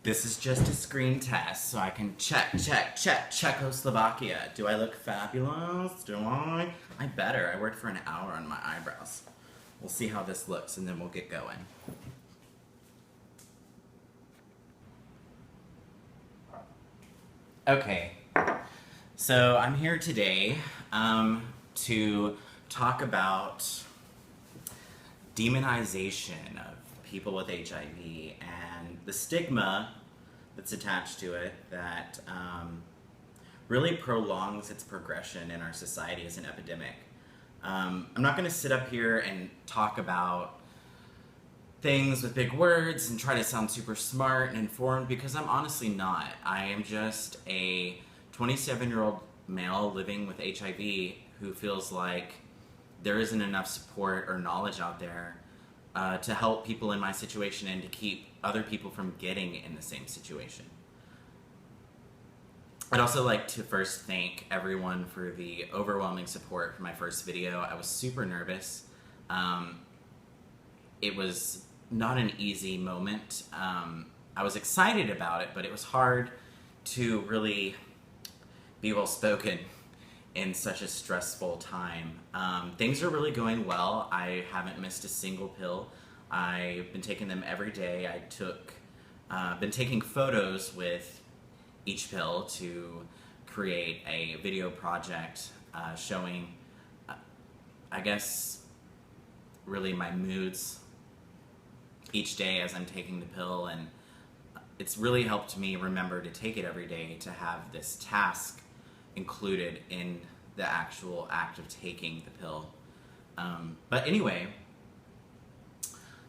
This is just a screen test, so I can check Czechoslovakia. Do I look fabulous? Do I? I better. I worked for an hour on my eyebrows. We'll see how this looks, and then we'll get going. Okay, so I'm here today to talk about demonization of people with HIV and the stigma that's attached to it that really prolongs its progression in our society as an epidemic. I'm not going to sit up here and talk about things with big words and try to sound super smart and informed, because I'm honestly not. I am just a 27-year-old male living with HIV who feels like there isn't enough support or knowledge out there to help people in my situation and to keep other people from getting in the same situation. I'd also like to first thank everyone for the overwhelming support for my first video. I was super nervous. It was not an easy moment. I was excited about it, but it was hard to really be well spoken in such a stressful time. Things are really going well. I haven't missed a single pill. I've been taking them every day. Been taking photos with each pill to create a video project showing, I guess, really my moods each day as I'm taking the pill, and it's really helped me remember to take it every day, to have this task included in the actual act of taking the pill. But anyway,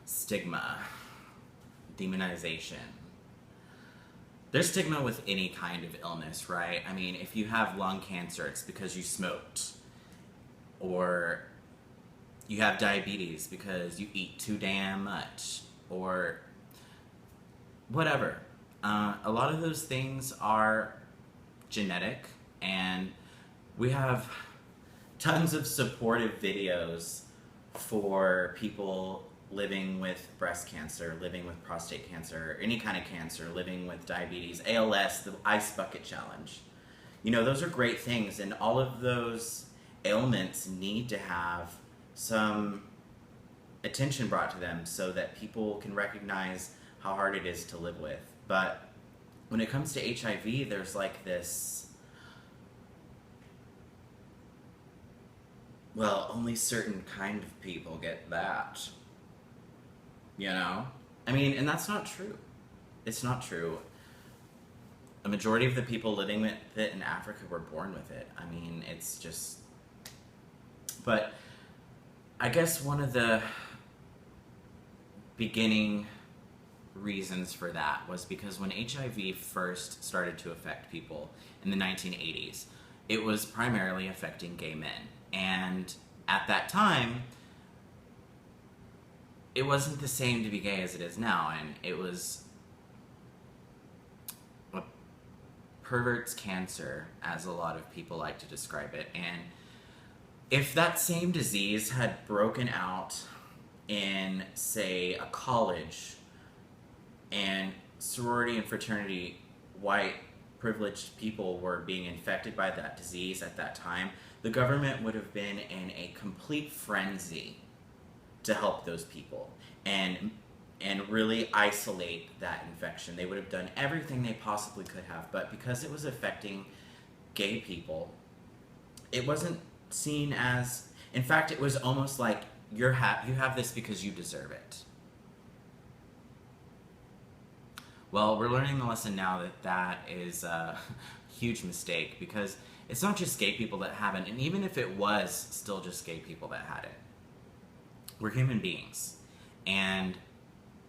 stigma, demonization. There's stigma with any kind of illness, right? I mean, if you have lung cancer, it's because you smoked, or you have diabetes because you eat too damn much, or whatever. A lot of those things are genetic, and we have tons of supportive videos for people living with breast cancer, living with prostate cancer, any kind of cancer, living with diabetes, ALS, the Ice Bucket Challenge. You know, those are great things, and all of those ailments need to have some attention brought to them so that people can recognize how hard it is to live with. But when it comes to HIV, there's like this, well, only certain kind of people get that. You know? I mean, and that's not true. It's not true. A majority of the people living with it in Africa were born with it. I mean, it's just... But I guess one of the beginning reasons for that was because when HIV first started to affect people in the 1980s, it was primarily affecting gay men. And at that time, it wasn't the same to be gay as it is now, and it was a pervert's cancer, as a lot of people like to describe it. And if that same disease had broken out in, say, a college, and sorority and fraternity white privileged people were being infected by that disease at that time, the government would have been in a complete frenzy to help those people and really isolate that infection. They would have done everything they possibly could have, but because it was affecting gay people, it wasn't seen as... In fact, it was almost like you have this because you deserve it. Well, we're learning the lesson now that is a huge mistake, because it's not just gay people that have it, and even if it was still just gay people that had it, we're human beings. And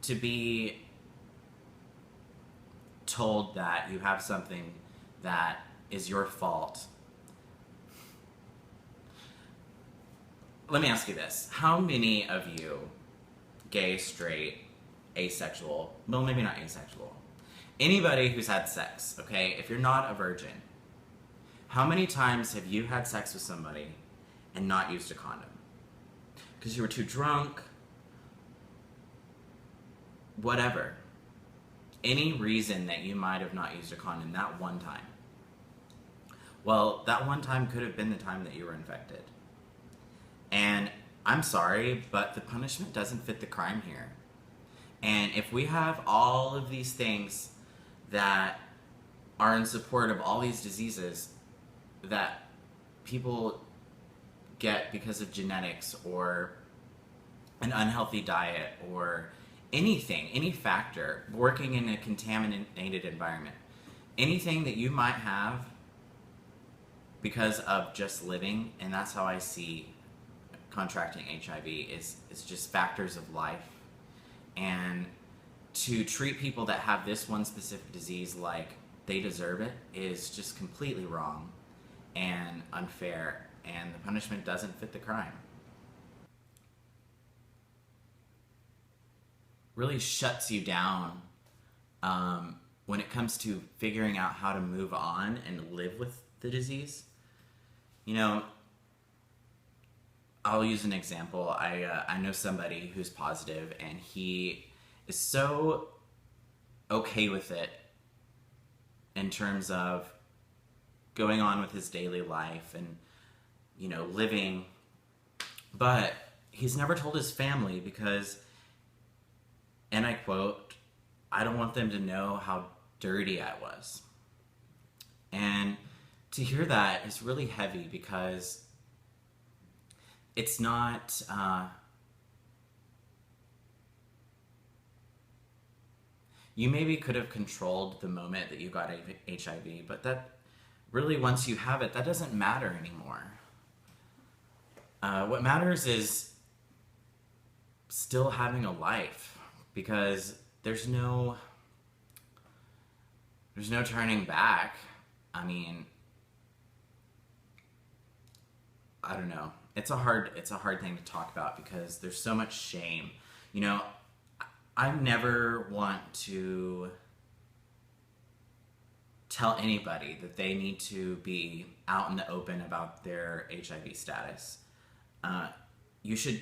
to be told that you have something that is your fault... Let me ask you this. How many of you, gay, straight, asexual, well, maybe not asexual, anybody who's had sex, okay, if you're not a virgin, how many times have you had sex with somebody and not used a condom? Because you were too drunk, whatever. any reason that you might have not used a condom that one time, well, that one time could have been the time that you were infected. And I'm sorry, but the punishment doesn't fit the crime here. And if we have all of these things that are in support of all these diseases that people get because of genetics or an unhealthy diet or anything, any factor, working in a contaminated environment, anything that you might have because of just living, and that's how I see contracting HIV is just factors of life. And to treat people that have this one specific disease like they deserve it is just completely wrong and unfair, and the punishment doesn't fit the crime. Really shuts you down when it comes to figuring out how to move on and live with the disease. You know, I'll use an example. I know somebody who's positive, and he is so okay with it in terms of going on with his daily life and, you know, living. But he's never told his family because, and I quote, "I don't want them to know how dirty I was." And to hear that is really heavy because it's not, you maybe could have controlled the moment that you got HIV, but that really, once you have it, that doesn't matter anymore. What matters is still having a life, because there's no turning back. I mean, I don't know. It's a hard thing to talk about because there's so much shame. You know, I never want to tell anybody that they need to be out in the open about their HIV status. You should,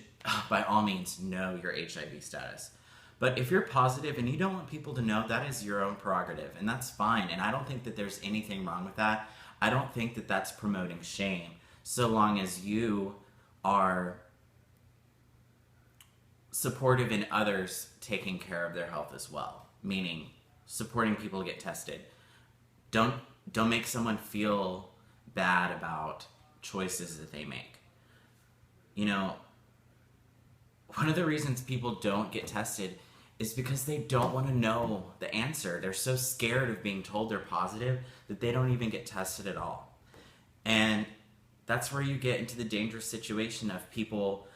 by all means, know your HIV status. But if you're positive and you don't want people to know, that is your own prerogative, and that's fine. And I don't think that there's anything wrong with that. I don't think that that's promoting shame, so long as you are supportive in others taking care of their health as well, meaning supporting people to get tested. Don't make someone feel bad about choices that they make. You know, one of the reasons people don't get tested is because they don't want to know the answer. They're so scared of being told they're positive that they don't even get tested at all. And that's where you get into the dangerous situation of people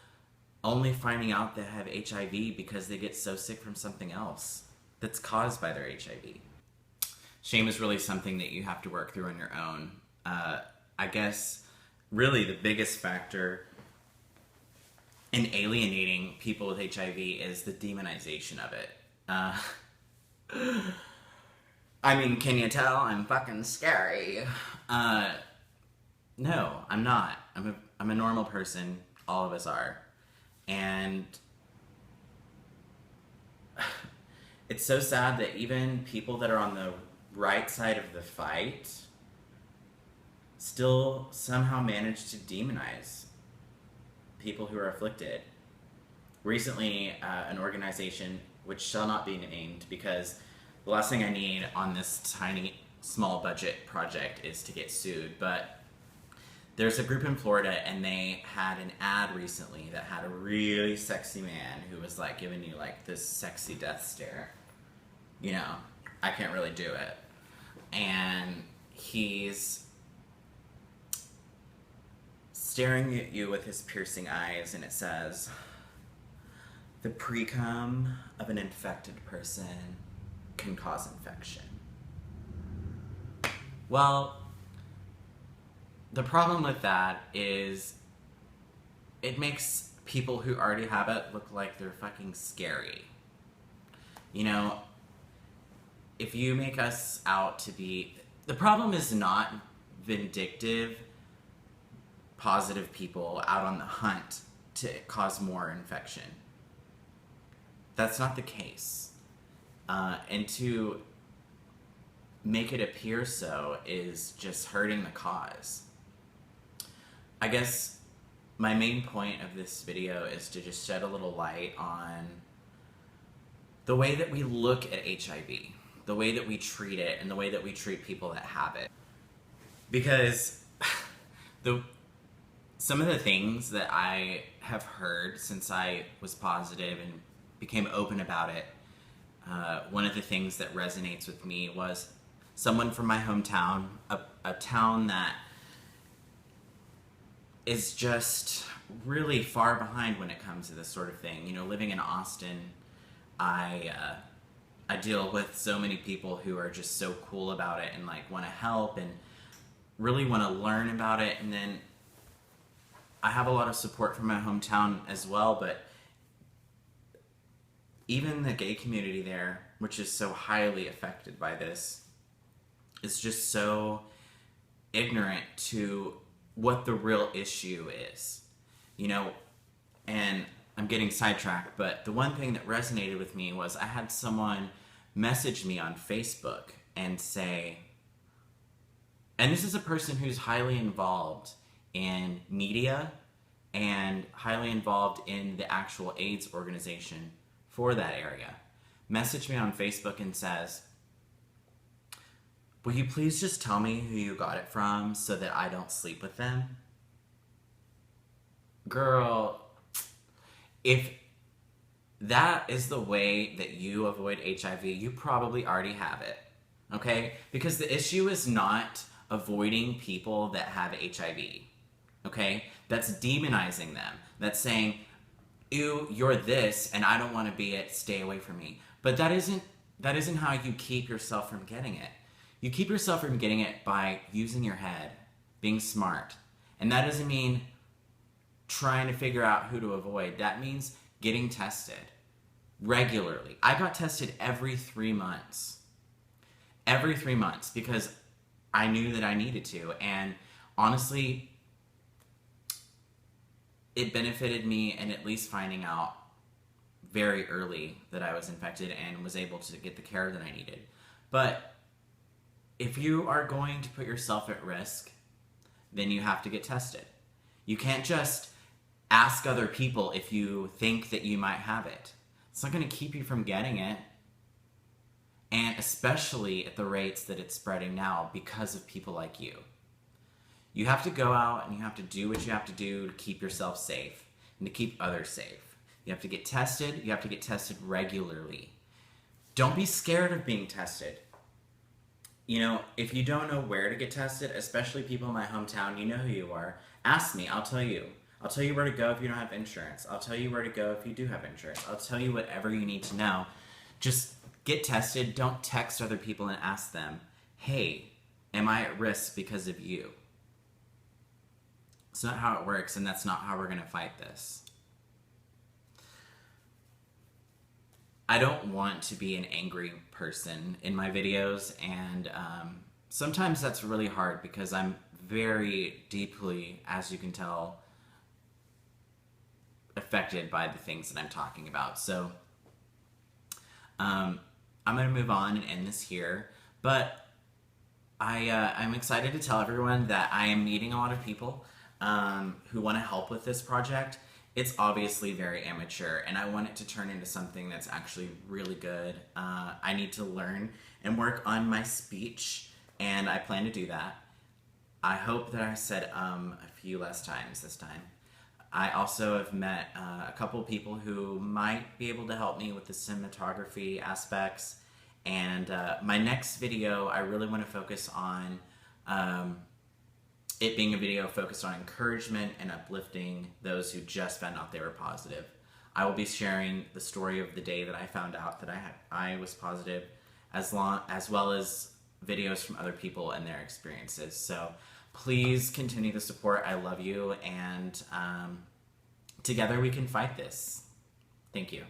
only finding out they have HIV because they get so sick from something else that's caused by their HIV. Shame is really something that you have to work through on your own. I guess really the biggest factor in alienating people with HIV is the demonization of it. I mean, can you tell I'm fucking scary? No, I'm not. I'm a normal person. All of us are. And it's so sad that even people that are on the right side of the fight still somehow manage to demonize people who are afflicted. Recently, an organization, which shall not be named because the last thing I need on this tiny, small budget project is to get sued, but there's a group in Florida, and they had an ad recently that had a really sexy man who was like giving you like this sexy death stare. You know, I can't really do it. And he's staring at you with his piercing eyes, and it says, "The pre-cum of an infected person can cause infection." Well, the problem with that is it makes people who already have it look like they're fucking scary. You know, if you make us out to be... The problem is not vindictive, positive people out on the hunt to cause more infection. That's not the case. And to make it appear so is just hurting the cause. I guess my main point of this video is to just shed a little light on the way that we look at HIV, the way that we treat it, and the way that we treat people that have it. Because some of the things that I have heard since I was positive and became open about it, one of the things that resonates with me was someone from my hometown, a town that is just really far behind when it comes to this sort of thing. You know, living in Austin, I deal with so many people who are just so cool about it and like want to help and really want to learn about it. And then I have a lot of support from my hometown as well, but even the gay community there, which is so highly affected by this, is just so ignorant to what the real issue is, you know. And I'm getting sidetracked, but the one thing that resonated with me was I had someone message me on Facebook and say, and this is a person who's highly involved in media and highly involved in the actual AIDS organization for that area, messaged me on Facebook and says, "Will you please just tell me who you got it from so that I don't sleep with them?" Girl, if that is the way that you avoid HIV, you probably already have it, okay? Because the issue is not avoiding people that have HIV, okay? That's demonizing them. That's saying, ew, you're this and I don't want to be it, stay away from me. But that isn't how you keep yourself from getting it. You keep yourself from getting it by using your head, being smart. And that doesn't mean trying to figure out who to avoid. That means getting tested regularly. I got tested every 3 months. Every 3 months, because I knew that I needed to. And honestly, it benefited me in at least finding out very early that I was infected and was able to get the care that I needed. But if you are going to put yourself at risk, then you have to get tested. You can't just ask other people if you think that you might have it. It's not going to keep you from getting it. And especially at the rates that it's spreading now because of people like you. You have to go out and you have to do what you have to do to keep yourself safe and to keep others safe. You have to get tested. You have to get tested regularly. Don't be scared of being tested. You know, if you don't know where to get tested, especially people in my hometown, you know who you are. Ask me, I'll tell you. I'll tell you where to go if you don't have insurance. I'll tell you where to go if you do have insurance. I'll tell you whatever you need to know. Just get tested. Don't text other people and ask them, hey, am I at risk because of you? It's not how it works, and that's not how we're going to fight this. I don't want to be an angry person in my videos, and sometimes that's really hard because I'm very deeply, as you can tell, affected by the things that I'm talking about. So I'm going to move on and end this here, but I'm excited to tell everyone that I am meeting a lot of people who want to help with this project. It's obviously very amateur, and I want it to turn into something that's actually really good. I need to learn and work on my speech, and I plan to do that. I hope that I said a few less times this time. I also have met a couple of people who might be able to help me with the cinematography aspects, and my next video, I really want to focus on it being a video focused on encouragement and uplifting those who just found out they were positive. I will be sharing the story of the day that I found out that I was positive, as well as videos from other people and their experiences. So please continue the support. I love you, and together we can fight this. Thank you.